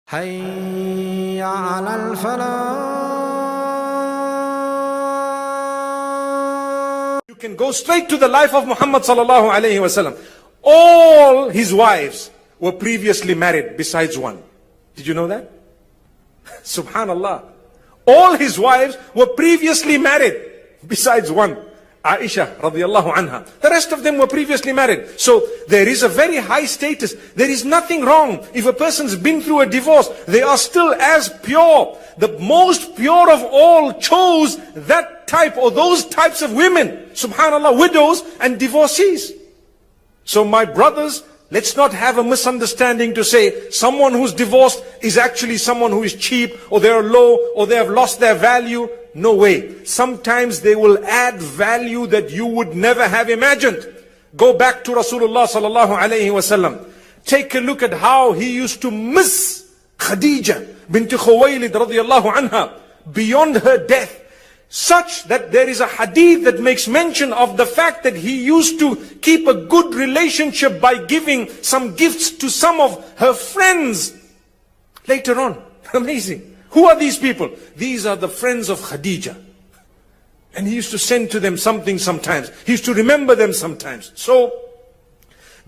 حي على الفلاح. You can go straight to the life of Muhammad sallallahu alayhi wasallam. All his wives were previously married besides one. Did you know that? Subhanallah. All his wives were previously married besides one. Aisha radiallahu anha. The rest of them were previously married. So there is a very high status. There is nothing wrong. If a person's been through a divorce, they are still as pure. The most pure of all chose that type or those types of women. Subhanallah, widows and divorcees. So my brothers, let's not have a misunderstanding to say someone who's divorced is actually someone who is cheap or they're low or they have lost their value. No way. Sometimes they will add value that you would never have imagined. Go back to Rasulullah sallallahu alayhi wasallam. Take a look at how he used to miss Khadija bint Khuwaylid radiyallahu anha beyond her death. Such that there is a hadith that makes mention of the fact that he used to keep a good relationship by giving some gifts to some of her friends later on. Amazing. Who are these people? These are the friends of Khadija. And he used to send to them something sometimes. He used to remember them sometimes. So,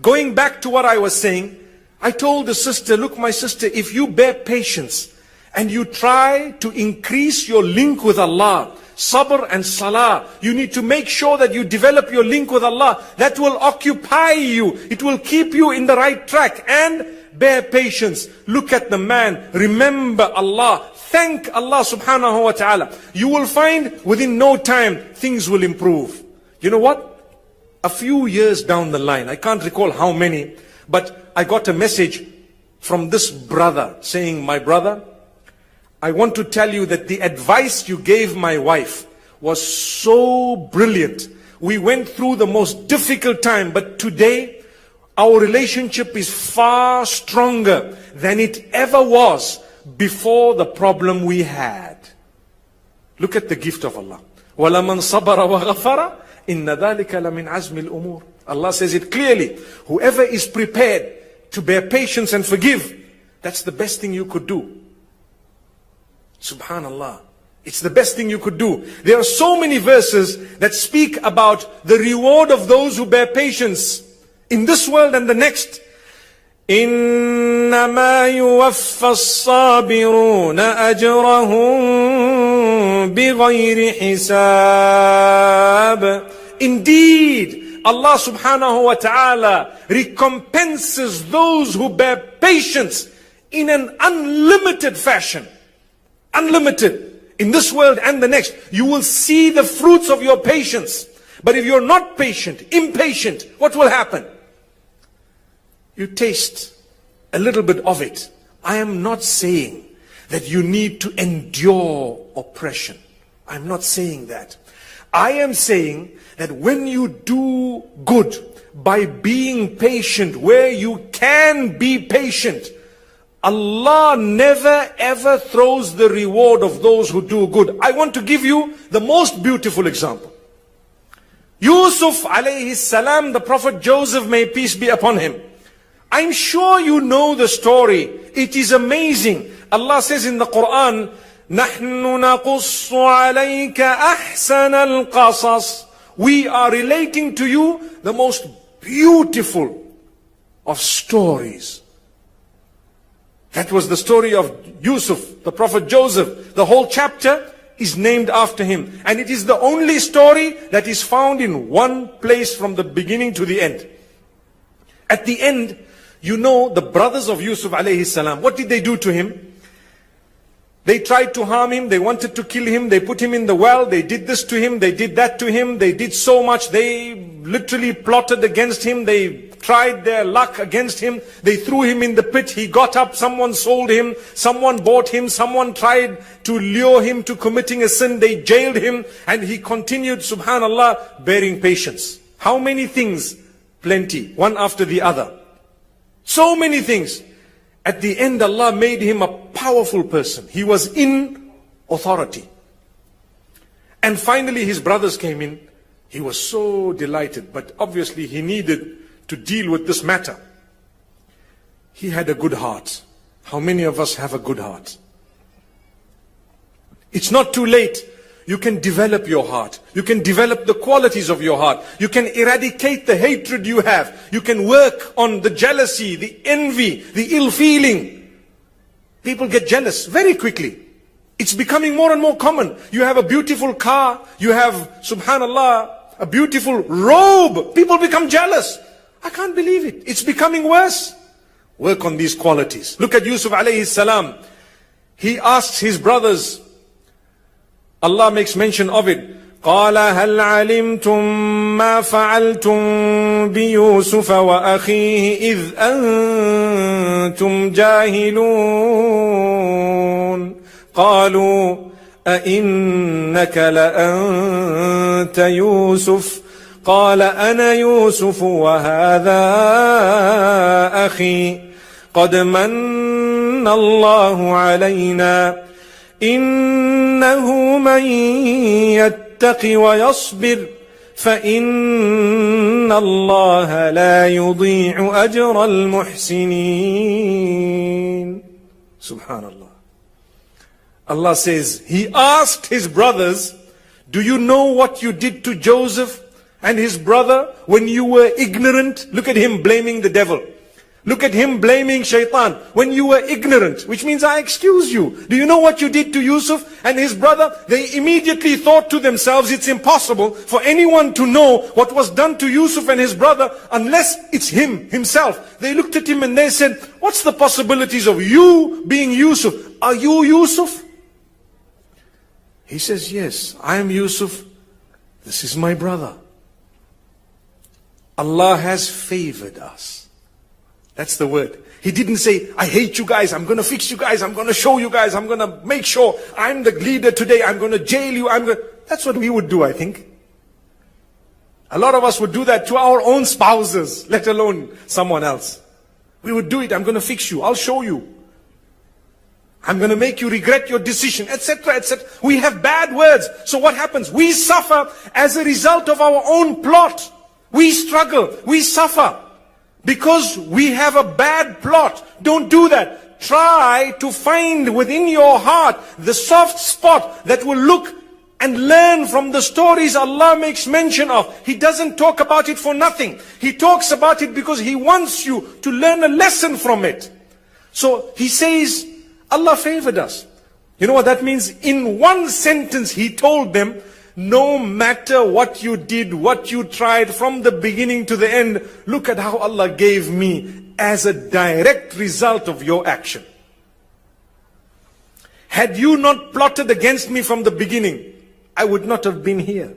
going back to what I was saying, I told the sister, look my sister, if you bear patience and you try to increase your link with Allah, sabr and salah, you need to make sure that you develop your link with Allah. That will occupy you. It will keep you in the right track. And bear patience. Look at the man. Remember Allah. Thank Allah subhanahu wa ta'ala. You will find within no time things will improve. You know what? A few years down the line, I can't recall how many, but I got a message from this brother saying, my brother, I want to tell you that the advice you gave my wife was so brilliant. We went through the most difficult time, but today our relationship is far stronger than it ever was before the problem we had. Look at the gift of Allah. وَلَمَنْ صَبَرَ وَغَفَرَ إِنَّ ذَلِكَ لَمِنْ عَزْمِ الْأُمُورِ. Allah says it clearly. Whoever is prepared to bear patience and forgive, that's the best thing you could do. Subhanallah. It's the best thing you could do. There are so many verses that speak about the reward of those who bear patience in this world and the next. إِنَّمَا يُوَفَّى الصَّابِرُونَ أَجْرَهُمْ بِغَيْرِ حِسَابٍ. Indeed, Allah subhanahu wa ta'ala recompenses those who bear patience in an unlimited fashion. Unlimited. In this world and the next, you will see the fruits of your patience. But if you're not patient, impatient, what will happen? You taste a little bit of it. I am not saying that you need to endure oppression. I'm not saying that. I am saying that when you do good by being patient, where you can be patient, Allah never ever throws the reward of those who do good. I want to give you the most beautiful example. Yusuf alayhi salam, the Prophet Joseph, may peace be upon him. I'm sure you know the story. It is amazing. Allah says in the Quran, نَحْنُ نَقُصُّ عَلَيْكَ أَحْسَنَ الْقَصَصِ. We are relating to you the most beautiful of stories. That was the story of Yusuf, the Prophet Joseph. The whole chapter is named after him. And it is the only story that is found in one place from the beginning to the end. At the end, you know the brothers of Yusuf alayhi salam. What did they do to him? They tried to harm him. They wanted to kill him. They put him in the well. They did this to him. They did that to him. They did so much. They literally plotted against him. They tried their luck against him. They threw him in the pit. He got up. Someone sold him. Someone bought him. Someone tried to lure him to committing a sin. They jailed him. And he continued, subhanallah, bearing patience. How many things? Plenty. One after the other. So many things. At the end, Allah made him a powerful person. He was in authority. And finally his brothers came in. He was so delighted, but obviously he needed to deal with this matter. He had a good heart. How many of us have a good heart? It's not too late. You can develop your heart. You can develop the qualities of your heart. You can eradicate the hatred you have. You can work on the jealousy, the envy, the ill feeling. People get jealous very quickly. It's becoming more and more common. You have a beautiful car. You have, subhanallah, a beautiful robe. People become jealous. I can't believe it. It's becoming worse. Work on these qualities. Look at Yusuf alayhi salam. He asks his brothers. Allah makes mention of it. قال هل علمتم ما فعلتم بيوسف وأخيه إذ أنتم جاهلون قالوا أئنك لأنت يوسف قال أنا يوسف وهذا أخي قد من الله علينا إنه من يتق ويصبر فإن الله لا يضيع أجر المحسنين. Subhanallah. Allah says, He asked his brothers, do you know what you did to Joseph and his brother when you were ignorant? Look at him blaming the devil. Look at him blaming shaitan when you were ignorant, which means I excuse you. Do you know what you did to Yusuf and his brother? They immediately thought to themselves, it's impossible for anyone to know what was done to Yusuf and his brother unless it's himself. They looked at him and they said, what's the possibilities of you being Yusuf? Are you Yusuf? He says, yes, I am Yusuf. This is my brother. Allah has favored us. That's the word. He didn't say, I hate you guys, I'm going to fix you guys, I'm going to show you guys, I'm going to make sure I'm the leader today, I'm going to jail you, That's what we would do, I think. A lot of us would do that to our own spouses, let alone someone else. We would do it, I'm going to fix you, I'll show you. I'm going to make you regret your decision, etc., etc. We have bad words. So what happens? We suffer as a result of our own plot. We struggle, we suffer. Because we have a bad plot. Don't do that. Try to find within your heart the soft spot that will look and learn from the stories Allah makes mention of. He doesn't talk about it for nothing. He talks about it because He wants you to learn a lesson from it. So He says, Allah favored us. You know what that means? In one sentence He told them, no matter what you did, what you tried from the beginning to the end, look at how Allah gave me as a direct result of your action. Had you not plotted against me from the beginning, I would not have been here.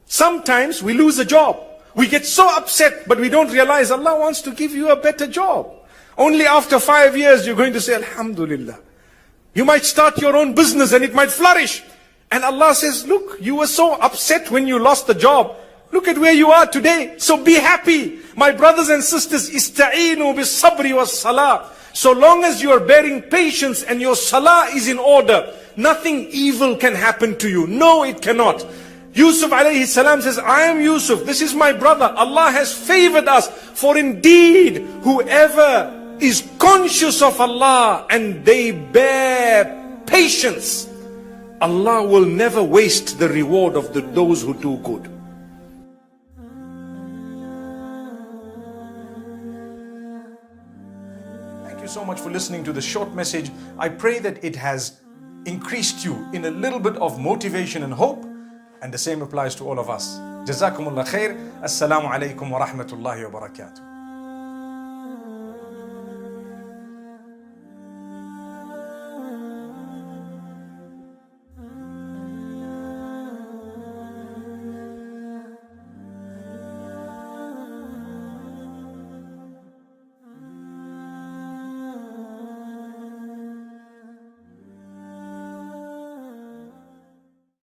Sometimes we lose a job. We get so upset, but we don't realize Allah wants to give you a better job. Only after 5 years you're going to say, Alhamdulillah. You might start your own business and it might flourish. And Allah says, look, you were so upset when you lost the job. Look at where you are today. So be happy. My brothers and sisters, ista'inu bis sabri was salah. So long as you are bearing patience and your salah is in order, nothing evil can happen to you. No, it cannot. Yusuf alayhi salam says, I am Yusuf. This is my brother. Allah has favored us. For indeed, whoever is conscious of Allah and they bear patience, Allah will never waste the reward of those who do good. Thank you so much for listening to this short message. I pray that it has increased you in a little bit of motivation and hope. And the same applies to all of us. Jazakumullah khair. Assalamu alaikum wa rahmatullahi wa barakatuh.